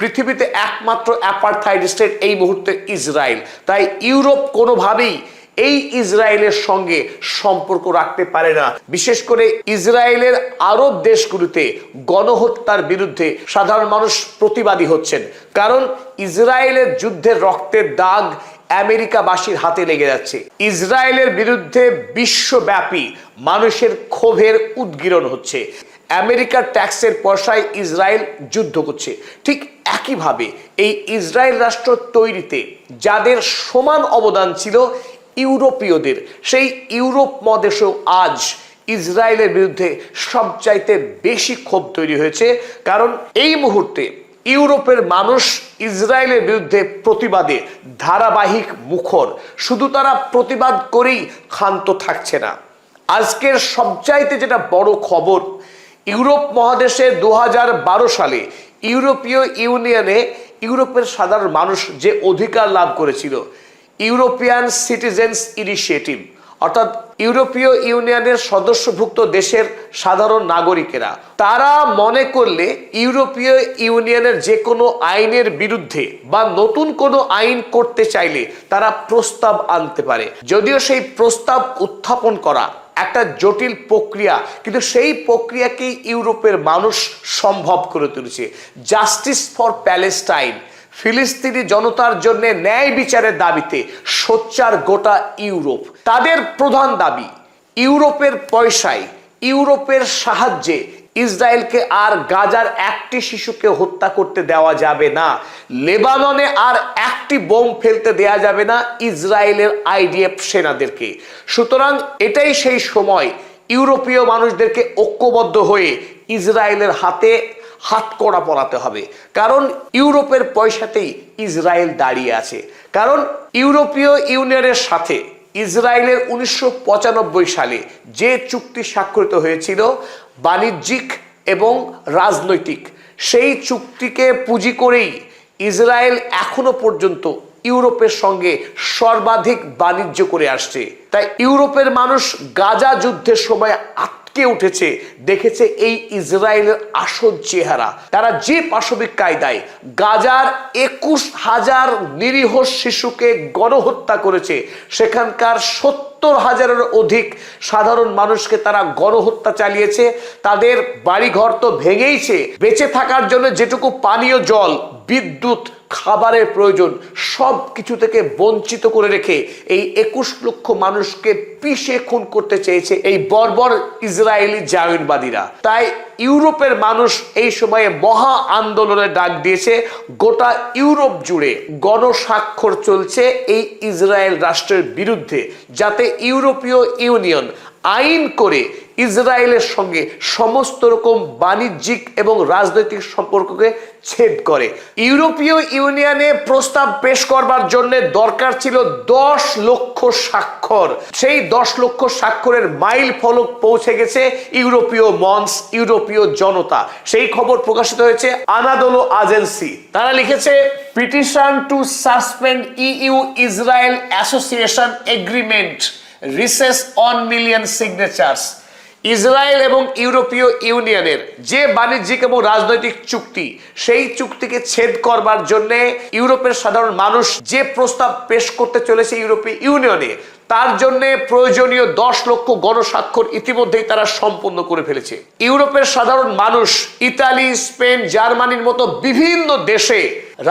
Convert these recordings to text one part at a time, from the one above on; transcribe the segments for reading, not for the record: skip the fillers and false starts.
পৃথিবীতে একমাত্র অ্যাপারথাইড স্টেট এই মুহূর্তে ইসরায়েল। তাই ইউরোপ কোনোভাবেই এই ইসরায়েলের সঙ্গে সম্পর্ক রাখতে পারে না। বিশেষ করে ইসরায়েলের আরব দেশগুলিতে গণহত্যার বিরুদ্ধে সাধারণ মানুষ প্রতিবাদী হচ্ছেন, কারণ ইসরায়েলের যুদ্ধের রক্তের দাগ আমেরিকাবাসীর হাতে লেগে যাচ্ছে। ইসরায়েলের বিরুদ্ধে বিশ্বব্যাপী মানুষের ক্ষোভের উদ্গীরণ হচ্ছে। আমেরিকার ট্যাক্সের পয়সায় ইসরায়েল যুদ্ধ করছে। ঠিক একইভাবে এই ইসরায়েল রাষ্ট্র তৈরিতে যাদের সমান অবদান ছিল ইউরোপীয়দের, সেই ইউরোপ মহাদেশেও আজ ইসরায়েলের বিরুদ্ধে সবচাইতে বেশি ক্ষোভ তৈরি হয়েছে। কারণ এই মুহূর্তে ইউরোপের মানুষ ইসরায়েলের বিরুদ্ধে প্রতিবাদে ধারাবাহিক মুখর। শুধু তারা প্রতিবাদ করেই ক্ষান্ত থাকছে না। আজকের সবচাইতে যেটা বড় খবর, ইউরোপ মহাদেশে 2012 সালে ইউরোপীয় ইউনিয়নে ইউরোপের সাধারণ মানুষ যে অধিকার লাভ করেছিল, ইউরোপিয়ান সিটিজেন্স ইনিশিয়েটিভ, অর্থাৎ ইউরোপীয় ইউনিয়নের সদস্যভুক্ত দেশের সাধারণ নাগরিকেরা, তারা মনে করলে ইউরোপীয় ইউনিয়নের যে কোনো আইনের বিরুদ্ধে বা নতুন কোনো আইন করতে চাইলে তারা প্রস্তাব আনতে পারে। যদিও সেই প্রস্তাব উত্থাপন করা একটা জটিল প্রক্রিয়া, কিন্তু সেই প্রক্রিয়াকেই ইউরোপের মানুষ সম্ভব করে তুলেছে। জাস্টিস ফর প্যালেস্টাইন, ফিলিস্তিনি জনতার জন্য ন্যায় বিচারের দাবিতে সোচ্চার গোটা ইউরোপ। তাদের প্রধান দাবি, ইউরোপের পয়সায়, ইউরোপের সাহায্যে ইসরায়েলকে আর গাজার একটি শিশুকে হত্যা করতে দেওয়া যাবে না, লেবাননে আর একটি বোম ফেলতে দেওয়া যাবে না ইসরায়েলের আইডিএফ সেনাদেরকে। সুতরাং এটাই সেই সময় ইউরোপীয় মানুষদেরকে ঐক্যবদ্ধ হয়ে ইসরায়েলের হাতে হাতকড়া পরাতে হবে। কারণ ইউরোপের পয়সাতেই ইসরায়েল দাঁড়িয়ে আছে। কারণ ইউরোপীয় ইউনিয়নের সাথে ইসরায়েলের 1995 সালে যে চুক্তি স্বাক্ষরিত হয়েছিল বাণিজ্যিক এবং রাজনৈতিক, সেই চুক্তিকে পুঁজি করেই ইসরায়েল এখনো পর্যন্ত ইউরোপের সঙ্গে সর্বাধিক বাণিজ্য করে আসছে। তাই ইউরোপের মানুষ গাজা যুদ্ধের সময় আটকে উঠেছে, দেখেছে এই ইসরায়েলের আসল চেহারা। তারা যে পাশবিক কায়দায় গাজার 21,000 নিরীহ শিশুকে গণহত্যা করেছে, সেখানকার 70,000-এর অধিক সাধারণ মানুষকে তারা গণহত্যা চালিয়েছে। তাদের বাড়িঘর তো ভেঙেইছে, বেঁচে থাকার জন্য যেটুকু পানীয় জল, বিদ্যুৎ, খাবারের প্রয়োজন, সব কিছু থেকে বঞ্চিত করে রেখে এই 21 লক্ষ মানুষকে পিষে খুন করতে চেয়েছে এই বর্বর ইসরায়েলি জায়নবাদীরা। তাই ইউরোপের মানুষ এই সময়ে মহা আন্দোলনের ডাক দিয়েছে। গোটা ইউরোপ জুড়ে গণস্বাক্ষর চলছে এই ইসরায়েল রাষ্ট্রের বিরুদ্ধে, যাতে ইউরোপীয় ইউনিয়ন আইন করে ইসরায়েলের সঙ্গে সমস্ত রকম বাণিজ্যিক এবং রাজনৈতিক সম্পর্ককে ছেদ করে। ইউরোপীয় ইউনিয়নে প্রস্তাব পেশ করবার জন্য দরকার ছিল 10 লক্ষ স্বাক্ষর। সেই 10 লক্ষ স্বাক্ষরের মাইল ফলক পৌঁছে গেছে ইউরোপীয় মঞ্চ, ইউরোপীয় জনতা। সেই খবর প্রকাশিত হয়েছে আনাদোলো এজেন্সি। তারা লিখেছে, petition to suspend EU Israel association agreement reaches one million signatures. Israel এবং ইউরোপীয় ইউনিয়নের যে বাণিজ্যিক এবং রাজনৈতিক চুক্তি, সেই চুক্তিকে ছেদ করবার জন্য ইউরোপের সাধারণ মানুষ যে প্রস্তাব পেশ করতে চলেছে ইউরোপীয় ইউনিয়নে, তার জন্য প্রয়োজনীয় 10 লক্ষ গণস্বাক্ষর ইতিমধ্যেই তারা সম্পন্ন করে ফেলেছে। ইউরোপের সাধারণ মানুষ ইতালি, স্পেন, জার্মানির মতো বিভিন্ন দেশে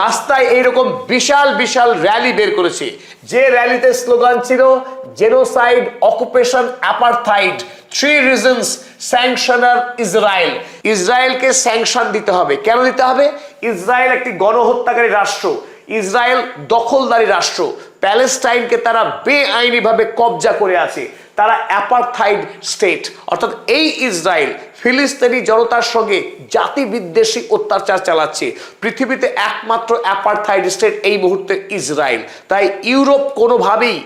রাস্তায় এইরকম বিশাল বিশাল র্যালি বের করেছে, যে র্যালিতে স্লোগান ছিল জেনোসাইড, অকুপেশন, অ্যাপারথাইড, 3 reasons স্যাংশনার ইসরায়েল। ইসরায়েলকে স্যাংশন দিতে হবে। কেন দিতে হবে? ইসরায়েল একটি গণহত্যাকারী রাষ্ট্র, ইসরায়েল দখলদারি রাষ্ট্র, প্যালেস্টাইনকে তারা বেআইনিভাবে কবজা করে আছে, তারা অ্যাপারথাইড স্টেট। অর্থাৎ এই ইসরায়েল ফিলিস্তিনি জনতার সঙ্গে জাতি বিদ্বেষী অত্যাচার চালাচ্ছে। পৃথিবীতে একমাত্র অ্যাপারথাইড স্টেট এই মুহূর্তে ইসরায়েল। তাই ইউরোপ কোনোভাবেই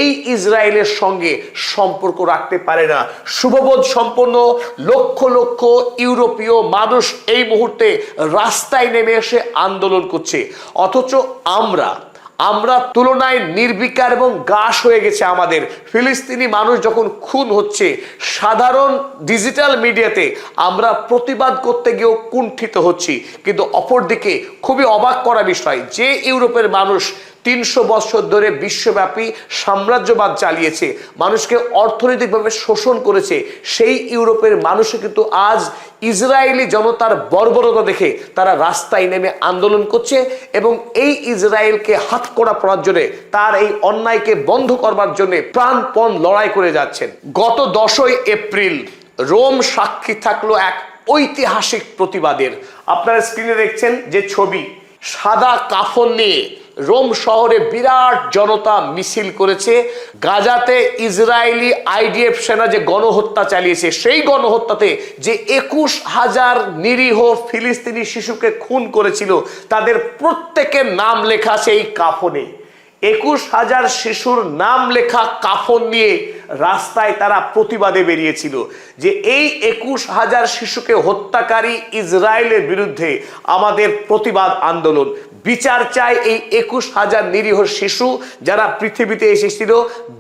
এই ইসরায়েলের সঙ্গে সম্পর্ক রাখতে পারে না। শুভবোধ সম্পন্ন লক্ষ লক্ষ ইউরোপীয় মানুষ এই মুহূর্তে রাস্তায় নেমে এসে আন্দোলন করছে। অথচ আমরা তুলনায় নির্বিকার এবং গাশ হয়ে গেছে আমাদের। ফিলিস্তিনি মানুষ যখন খুন হচ্ছে, সাধারণ ডিজিটাল মিডিয়াতে আমরা প্রতিবাদ করতে গিয়েও কুণ্ঠিত হচ্ছি। কিন্তু অপরদিকে খুবই অবাক করা বিষয়, যে ইউরোপের মানুষ 300 বছর ধরে বিশ্বব্যাপী সাম্রাজ্যবাদ চালিয়েছে, মানুষকে অর্থনৈতিকভাবে শোষণ করেছে, সেই ইউরোপের মানুষও কিন্তু আজ ইসরায়েলি জনতার বর্বরতা দেখে তারা রাস্তায় নেমে আন্দোলন করছে এবং এই ইসরায়েলকে হাতকড়া পড়ার জন্য, তার এই অন্যায়কে বন্ধ করবার জন্য প্রাণপণ লড়াই করে যাচ্ছেন। গত 10ই এপ্রিল রোম সাক্ষী থাকলো এক ঐতিহাসিক প্রতিবাদের। আপনারা স্ক্রিনে দেখছেন যে ছবি, সাদা কাফন নিয়ে রোম শহরে বিরাট জনতা মিছিল করেছে। গাজাতে ইসরায়েলি আইডিএফ সেনা যে গণহত্যা চালিয়েছে, সেই গণহত্যাতে যে 21,000 নিরীহ ফিলিস্তিনি শিশুকে খুন করেছিল, তাদের প্রত্যেকের নাম লেখা আছে এই কাফনে। 21,000 শিশুর নাম লেখা কাফন নিয়ে রাস্তায় তারা প্রতিবাদে বেরিয়েছিল যে এই 21,000 শিশুকে হত্যাকারী ইসরায়েলের বিরুদ্ধে আমাদের প্রতিবাদ আন্দোলন। বিচার চায় এই 21,000 নিরীহ শিশু যারা পৃথিবীতে এসেছিল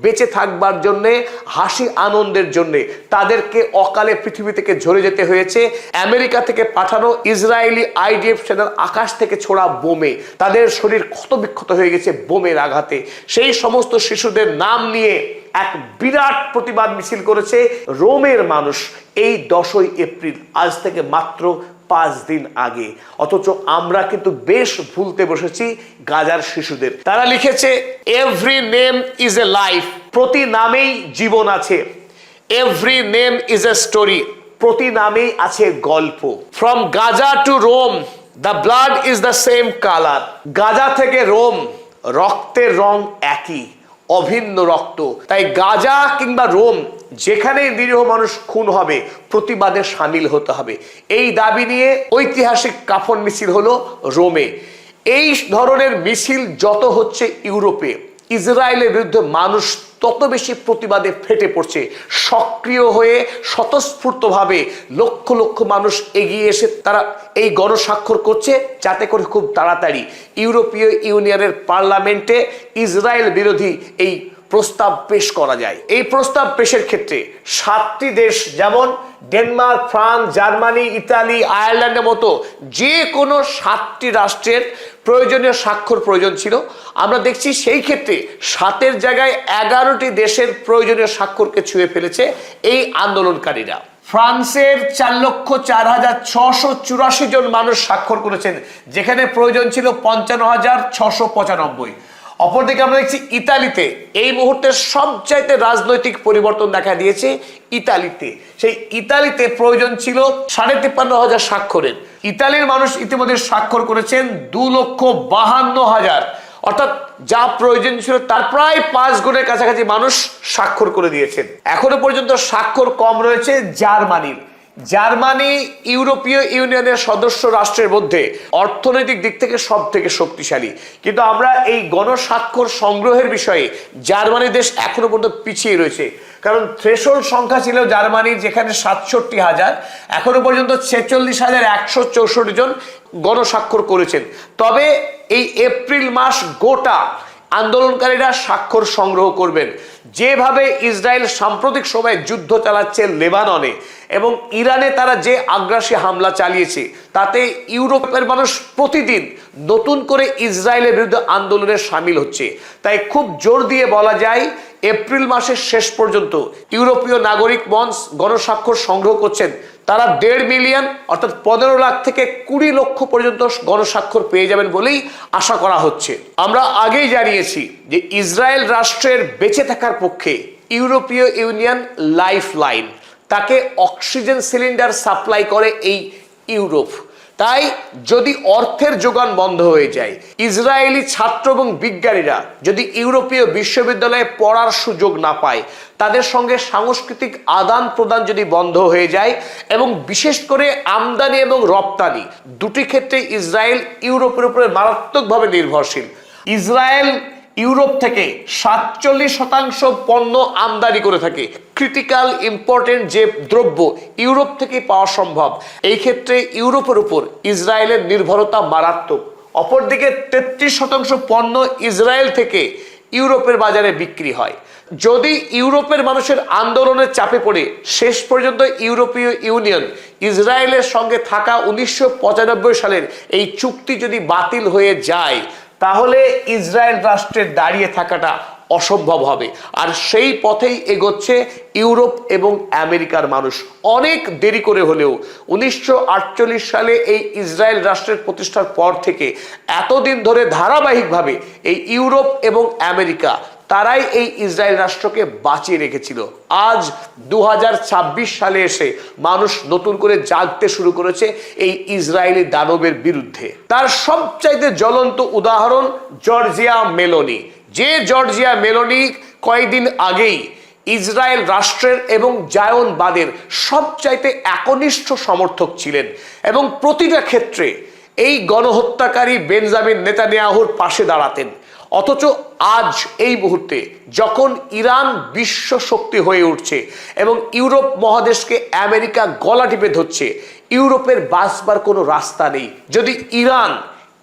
বেঁচে থাকবার জন্যে, হাসি আনন্দের জন্যে, তাদেরকে অকালে পৃথিবী থেকে ঝরে যেতে হয়েছে। আমেরিকা থেকে পাঠানো ইসরায়েলি আইডিএফ সেনার আকাশ থেকে ছোড়া বোমে তাদের শরীর ক্ষতবিক্ষত হয়ে গেছে বোমের আঘাতে। সেই সমস্ত শিশুদের নাম নিয়ে এক বিরাট প্রতিবাদ মিছিল করেছে রোমের মানুষ এই 10ই এপ্রিল, আজ থেকে মাত্র 5 দিন আগে। অথচ আমরা কিন্তু বেশ ভুলতে বসেছি গাজার শিশুদের। তারা লিখেছে, every name is a life, প্রতি নামেই জীবন আছে। Every name is a story, প্রতি নামেই আছে গল্প। From Gaza to Rome the blood is the same colour. Gaza থেকে রোম, রক্তের রং একই, অভিন্ন রক্ত। তাই গাজা কিংবা রোম, যেখানেই নিরীহ মানুষ খুন হবে, প্রতিবাদে সামিল হতে হবে। এই দাবি নিয়ে ঐতিহাসিক কাফন মিছিল হলো রোমে। এই ধরনের মিছিল যত হচ্ছে ইউরোপে, ইসরায়েলের বিরুদ্ধে মানুষ তত বেশি প্রতিবাদে ফেটে পড়ছে। সক্রিয় হয়ে স্বতঃস্ফূর্তভাবে লক্ষ লক্ষ মানুষ এগিয়ে এসে তারা এই গণস্বাক্ষর করছে, যাতে করে খুব তাড়াতাড়ি ইউরোপীয় ইউনিয়নের পার্লামেন্টে ইসরায়েল বিরোধী এই প্রস্তাব পেশ করা যায়। এই প্রস্তাব পেশের ক্ষেত্রে 7টি দেশ, যেমন ডেনমার্ক, ফ্রান্স, জার্মানি, ইতালি, আয়ারল্যান্ডের মতো যে কোনো 7টি রাষ্ট্রের প্রয়োজনীয় স্বাক্ষর প্রয়োজন ছিল। আমরা দেখছি সেই ক্ষেত্রে 7-এর জায়গায় 11টি দেশের প্রয়োজনীয় স্বাক্ষরকে ছুঁয়ে ফেলেছে এই আন্দোলনকারীরা। ফ্রান্সের 4,04,684 জন মানুষ স্বাক্ষর করেছেন, যেখানে প্রয়োজন ছিল 55,695। অপরদিকে আমরা দেখছি ইতালিতে এই মুহূর্তে সবচাইতে রাজনৈতিক পরিবর্তন দেখা দিয়েছে ইতালিতে। সেই ইতালিতে প্রয়োজন ছিল 53,500 স্বাক্ষরের। ইতালির মানুষ ইতিমধ্যে স্বাক্ষর করেছেন 2,52,000, অর্থাৎ যা প্রয়োজন ছিল তার প্রায় 5 গুণের কাছাকাছি মানুষ স্বাক্ষর করে দিয়েছেন। এখনো পর্যন্ত স্বাক্ষর কম রয়েছে জার্মানির। জার্মানি ইউরোপীয় ইউনিয়নের সদস্য রাষ্ট্রের মধ্যে অর্থনৈতিক দিক থেকে সব থেকে শক্তিশালী, কিন্তু আমরা এই গণস্বাক্ষর সংগ্রহের বিষয়ে জার্মানি দেশ এখনো পর্যন্ত পিছিয়ে রয়েছে। কারণ থ্রেশহোল্ড সংখ্যা ছিল জার্মানির যেখানে 67,000, এখনো পর্যন্ত 46,164 জন গণস্বাক্ষর করেছেন। তবে এই এপ্রিল মাস গোটা আন্দোলনকারীরা স্বাক্ষর সংগ্রহ করবেন। যেভাবে ইসরায়েল সাম্প্রতিক সময়ে যুদ্ধ চালাচ্ছে লেবাননে এবং ইরানে তারা যে আগ্রাসী হামলা চালিয়েছে, তাতে ইউরোপের মানুষ প্রতিদিন নতুন করে ইসরায়েলের বিরুদ্ধে আন্দোলনে সামিল হচ্ছে। তাই খুব জোর দিয়ে বলা যায় এপ্রিল মাসের শেষ পর্যন্ত ইউরোপীয় নাগরিক মঞ্চ গণস্বাক্ষর সংগ্রহ করছেন। তারা 1.5 মিলিয়ন অর্থাৎ 15 লাখ থেকে 20 লক্ষ পর্যন্ত গণস্বাক্ষর পেয়ে যাবেন বলেই আশা করা হচ্ছে। আমরা আগেই জানিয়েছি যে ইসরায়েল রাষ্ট্রের বেঁচে থাকার পক্ষে ইউরোপীয় ইউনিয়ন লাইফ লাইন, তাকে অক্সিজেন সিলিন্ডার সাপ্লাই করে এই ইউরোপ। তাই যদি অর্থের যোগান বন্ধ হয়ে যায়, ইসরায়েলি ছাত্র এবং বিজ্ঞানীরা যদি ইউরোপীয় বিশ্ববিদ্যালয়ে পড়ার সুযোগ না পায়, তাদের সঙ্গে সাংস্কৃতিক আদান প্রদান যদি বন্ধ হয়ে যায়, এবং বিশেষ করে আমদানি এবং রপ্তানি দুটি ক্ষেত্রে ইসরায়েল ইউরোপের উপরে মারাত্মকভাবে নির্ভরশীল। ইসরায়েল ইউরোপ থেকে 47% পণ্য আমদানি করে থাকে। ক্রিটিক্যাল ইম্পর্টেন্ট যে দ্রব্য ইউরোপ থেকে পাওয়া সম্ভব। এই ক্ষেত্রে ইউরোপের উপর ইসরায়েলের নির্ভরতা মারাত্মক। অপরদিকে 33% পণ্য ইসরায়েল থেকে ইউরোপের বাজারে বিক্রি হয়। যদি ইউরোপের মানুষের আন্দোলনের চাপে পড়ে শেষ পর্যন্ত ইউরোপীয় ইউনিয়ন ইসরায়েলের সঙ্গে থাকা 1995 সালের এই চুক্তি যদি বাতিল হয়ে যায়, তাহলে ইসরায়েল রাষ্ট্রের দাঁড়িয়ে থাকাটা অসম্ভব হবে। আর সেই পথেই এগোচ্ছে ইউরোপ এবং আমেরিকার মানুষ। অনেক দেরি করে হলেও 1948 সালে এই ইসরায়েল রাষ্ট্রের প্রতিষ্ঠার পর থেকে এতদিন ধরে ধারাবাহিকভাবে এই ইউরোপ এবং আমেরিকা তারাই এই ইসরায়েল রাষ্ট্রকে বাঁচিয়ে রেখেছিল। আজ 2026 সালে এসে মানুষ নতুন করে জাগতে শুরু করেছে এই ইসরায়েলি দানবের বিরুদ্ধে। তার সবচাইতে জ্বলন্ত উদাহরণ জর্জিয়া মেলোনি। যে জর্জিয়া মেলোনি কয়েকদিন আগেই ইসরায়েল রাষ্ট্রের এবং জায়নবাদের সবচাইতে একনিষ্ঠ সমর্থক ছিলেন এবং প্রতিটা ক্ষেত্রে এই গণহত্যাকারী বেঞ্জামিন নেতানিয়াহুর পাশে দাঁড়াতেন। অথচ আজ এই মুহূর্তে যখন ইরান বিশ্ব শক্তি হয়ে উঠছে এবং ইউরোপ মহাদেশকে আমেরিকা গলা টিপে ধরছে, ইউরোপের বাঁচবার কোনো রাস্তা নেই। যদি ইরান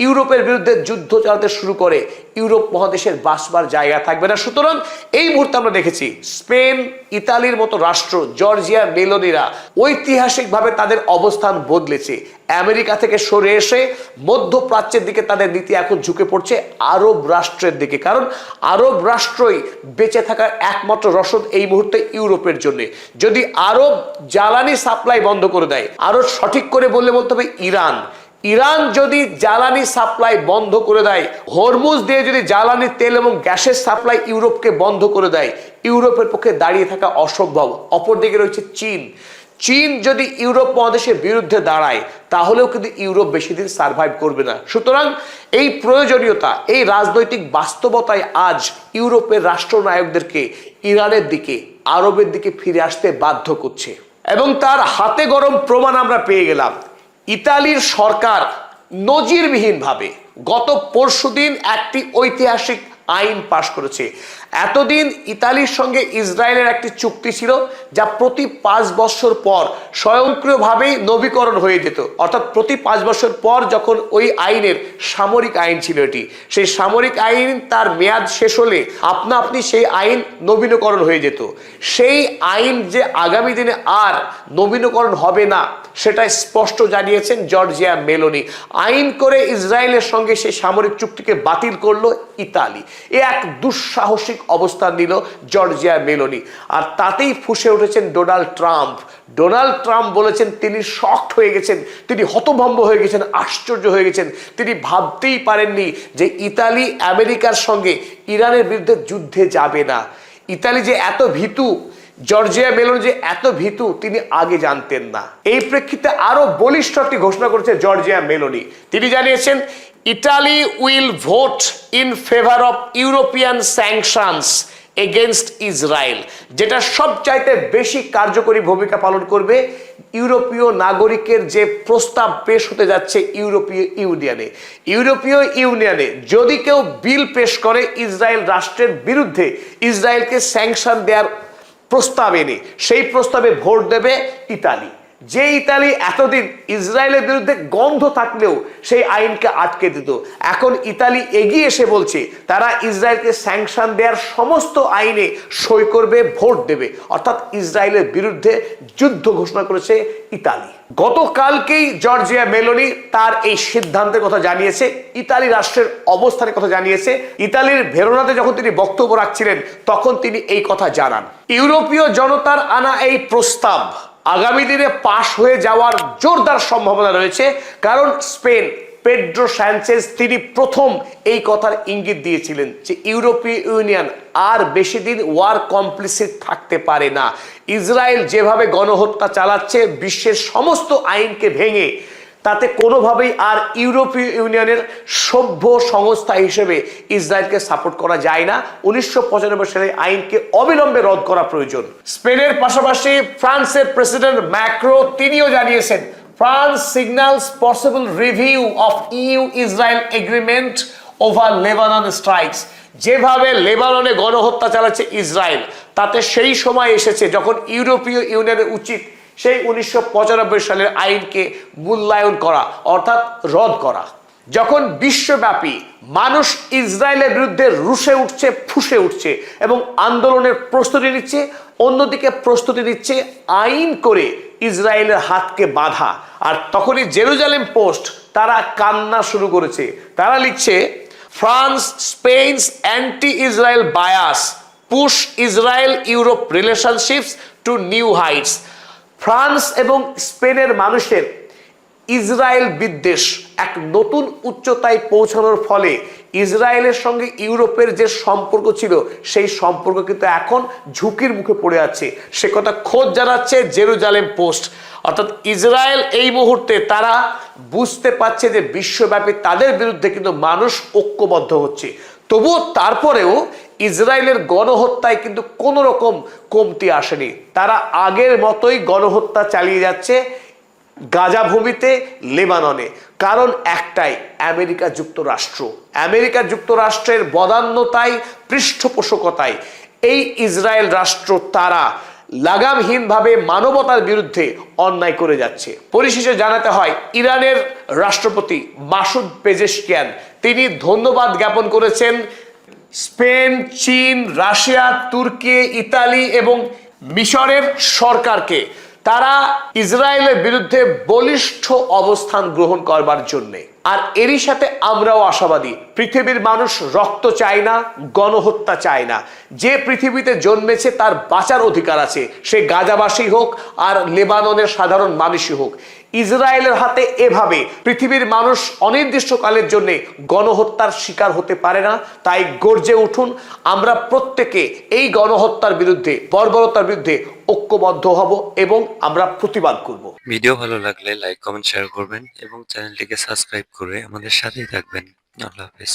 ইউরোপের বিরুদ্ধে যুদ্ধ চালাতে শুরু করে, ইউরোপ মহাদেশের বাঁচবার জায়গা থাকবে না। সুতরাং এই মুহূর্তে আমরা দেখেছি স্পেন, ইতালির মতো রাষ্ট্র, জর্জিয়া মেলোনিরা ঐতিহাসিকভাবে তাদের অবস্থান বদলেছে। আমেরিকা থেকে সরে এসে মধ্যপ্রাচ্যের দিকে তাদের নীতি এখন ঝুঁকে পড়ছে আরব রাষ্ট্রের দিকে, কারণ আরব রাষ্ট্রই বেঁচে থাকার একমাত্র রসদ এই মুহূর্তে ইউরোপের জন্য। যদি আরব জ্বালানি সাপ্লাই বন্ধ করে দেয়, আরো সঠিক করে বললে বলতে হবে ইরান যদি জ্বালানি সাপ্লাই বন্ধ করে দেয়, হরমুজ দিয়ে যদি জ্বালানি তেল এবং গ্যাসের সাপ্লাই ইউরোপকে বন্ধ করে দেয়, ইউরোপের পক্ষে দাঁড়িয়ে থাকা অসম্ভব। অপরদিকে রয়েছে চীন যদি ইউরোপ মহাদেশের বিরুদ্ধে দাঁড়ায়, তাহলেও কিন্তু ইউরোপ বেশি দিন সার্ভাইভ করবে না। সুতরাং এই প্রয়োজনীয়তা, এই রাজনৈতিক বাস্তবতায় আজ ইউরোপের রাষ্ট্রনায়কদেরকে ইরানের দিকে, আরবের দিকে ফিরে আসতে বাধ্য করছে। এবং তার হাতে গরম প্রমাণ আমরা পেয়ে গেলাম। ইতালির সরকার নজিরবিহীনভাবে গত পরশুদিন একটি ঐতিহাসিক আইন পাশ করেছে। এতদিন ইতালির সঙ্গে ইসরায়েলের একটি চুক্তি ছিল যা প্রতি 5 বছর পর স্বয়ংক্রিয়ভাবেই নবীকরণ হয়ে যেত। অর্থাৎ প্রতি 5 বছর পর যখন ওই আইনের সামরিক আইন ছিল এটি, সেই সামরিক আইন তার মেয়াদ শেষ হলে আপনা আপনি সেই আইন নবীনকরণ হয়ে যেত। সেই আইন যে আগামী দিনে আর নবীনকরণ হবে না সেটা স্পষ্ট জানিয়েছেন জর্জিয়া মেলোনি। আইন করে ইসরায়েলের সঙ্গে সেই সামরিক চুক্তিকে বাতিল করলো ইতালি। এ এক দুঃসাহসিক অবস্থান নিল জর্জিয়া মেলোনি। আর তাতেই ফুঁসে উঠেছেন ডোনাল্ড ট্রাম্প বলেছেন তিনি শকড হয়ে গেছেন, তিনি হতভম্ব হয়ে গেছেন, আশ্চর্য হয়ে গেছেন। তিনি ভাবতেই পারেননি যে ইতালি আমেরিকার সঙ্গে ইরানের বিরুদ্ধে যুদ্ধে যাবে না। ইতালি যে এত ভীতু, জর্জিয়া মেলোনি যে এত ভীতু, তিনি আগে জানতেন না। এই প্রেক্ষিতে আরো বলিষ্ঠ একটি ঘোষণা করেছে জর্জিয়া মেলোনি। তিনি জানিয়েছেন Italy will vote in favour of European sanctions against Israel, যেটা সবচাইতে বেশি কার্যকরী ভূমিকা পালন করবে ইউরোপীয় নাগরিকের যে প্রস্তাব পেশ হতে যাচ্ছে ইউরোপীয় ইউনিয়নে যদি কেউ বিল পেশ করে ইসরায়েল রাষ্ট্রের বিরুদ্ধে, ইসরায়েলকে স্যাংশন দেওয়ার প্রস্তাব এনে, সেই প্রস্তাবে ভোট দেবে ইতালি। যে ইতালি এতদিন ইসরায়েলের বিরুদ্ধে গন্ধ থাকলেও সেই আইনকে আটকে দিত, এখন ইতালি এগিয়ে এসে বলছে তারা ইসরায়েলকে স্যাংশন দেওয়ার সমস্ত আইনে সই করবে, ভোট দেবে। অর্থাৎ ইসরায়েলের বিরুদ্ধে যুদ্ধ ঘোষণা করেছে ইতালি। গতকালকেই জর্জিয়া মেলোনি তার এই সিদ্ধান্তের কথা জানিয়েছে, ইতালি রাষ্ট্রের অবস্থানের কথা জানিয়েছে। ইতালির ভেরোনাতে যখন তিনি বক্তব্য রাখছিলেন তখন তিনি এই কথা জানান। ইউরোপীয় জনতার আনা এই প্রস্তাব আগামী দিনে পাশ হয়ে যাওয়ার জোরদার সম্ভাবনা রয়েছে, কারণ স্পেন পেড্রো সানচেজ তিনি প্রথম এই কথার ইঙ্গিত দিয়েছিলেন যে ইউরোপীয় ইউনিয়ন আর বেশি দিন ওয়ার কমপ্লিসিট থাকতে পারে না। ইসরায়েল যেভাবে গণহত্যা চালাচ্ছে বিশ্বের সমস্ত আইনকে ভেঙে, তাতে কোনোভাবেই আর ইউরোপীয় ইউনিয়নের সভ্য সংস্থা হিসেবে ইসরায়েলকে সাপোর্ট করা যায় না। 1995 সালের আইনকে অবিলম্বে রদ করা প্রয়োজন। স্পেনের পাশাপাশি ফ্রান্সের প্রেসিডেন্ট ম্যাক্রো তিনিও জানিয়েছেন France signals possible review of you-Israel agreement over Lebanon strikes. যেভাবে লেবাননে গণহত্যা চালাচ্ছে ইসরায়েল, তাতে সেই সময় এসেছে যখন ইউরোপীয় ইউনিয়নের উচিত সেই 1995 সালের আইনকে মূল্যায়ন করা, অর্থাৎ রদ করা। যখন বিশ্বব্যাপী মানুষ ইসরায়েলের বিরুদ্ধে রুশে উঠছে, ফুঁসে উঠছে এবং আন্দোলনের প্রস্তুতি নিচ্ছে, অন্যদিকে প্রস্তুতি নিচ্ছে আইন করে ইসরায়েলের হাতকে বাঁধা। আর তখনই জেরুজালেম পোস্ট তারা কান্না শুরু করেছে। তারা লিখছে, France Spain's anti Israel bias push Israel Europe relationships to new heights. France এবং স্পেনের মানুষের ইসরায়েল বিদ্বেষ এক নতুন উচ্চতায় পৌঁছানোর ফলে ইসরায়েলের সঙ্গে ইউরোপের যে সম্পর্ক ছিল সেই সম্পর্ক কিন্তু এখন ঝুঁকির মুখে পড়ে আছে। সে কথা খোঁজ জানাচ্ছে জেরুজালেম পোস্ট। অর্থাৎ ইসরায়েল এই মুহূর্তে তারা বুঝতে পারছে যে বিশ্বব্যাপী তাদের বিরুদ্ধে কিন্তু মানুষ ঐক্যবদ্ধ হচ্ছে। তবুও তারপরেও ইসরায়েলের গণহত্যায় কিন্তু কোনো রকম কমতি আসেনি। তারা আগের মতোই গণহত্যা চালিয়ে যাচ্ছে গাজা ভূমিতে, লেবাননে। কারণ একটাই, আমেরিকা যুক্তরাষ্ট্র। আমেরিকা যুক্তরাষ্ট্রের বদান্যতায়, পৃষ্ঠপোষকতায় এই ইসরায়েল রাষ্ট্র তারা লাগামহীনভাবে মানবতার বিরুদ্ধে অন্যায় করে যাচ্ছে। পরিশেষে জানাতে হয়, ইরানের রাষ্ট্রপতি মাসুদ পেজেশকিয়ান তিনি ধন্যবাদ জ্ঞাপন করেছেন স্পেন, চীন, রাশিয়া, তুর্কি, ইতালি এবং মিশরের সরকারকে তারা ইসরায়েলের বিরুদ্ধে বলিষ্ঠ অবস্থান গ্রহণ করবার জন্যে। আর এরই সাথে আমরাও আশাবাদী, পৃথিবীর মানুষ রক্ত চায় না, গণহত্যা চায় না। যে পৃথিবীতে জন্মেছে তার বাঁচার অধিকার আছে, সে গাজাবাসী হোক আর লেবাননের সাধারণ মানুষই হোক। ইসরায়েলের হাতে এভাবে পৃথিবীর মানুষ অনির্দিষ্টকালের জন্য গণহত্যার শিকার হতে পারে না। তাই গর্জে উঠুন, আমরা প্রত্যেকে এই গণহত্যার বিরুদ্ধে, বর্বরতার বিরুদ্ধে ঐক্যবদ্ধ হব এবং আমরা প্রতিবাদ করব। ভিডিও ভালো লাগলে লাইক, কমেন্ট, শেয়ার করবেন এবং চ্যানেলটিকে সাবস্ক্রাইব করে আমাদের সাথেই থাকবেন। আল্লাহ হাফেজ।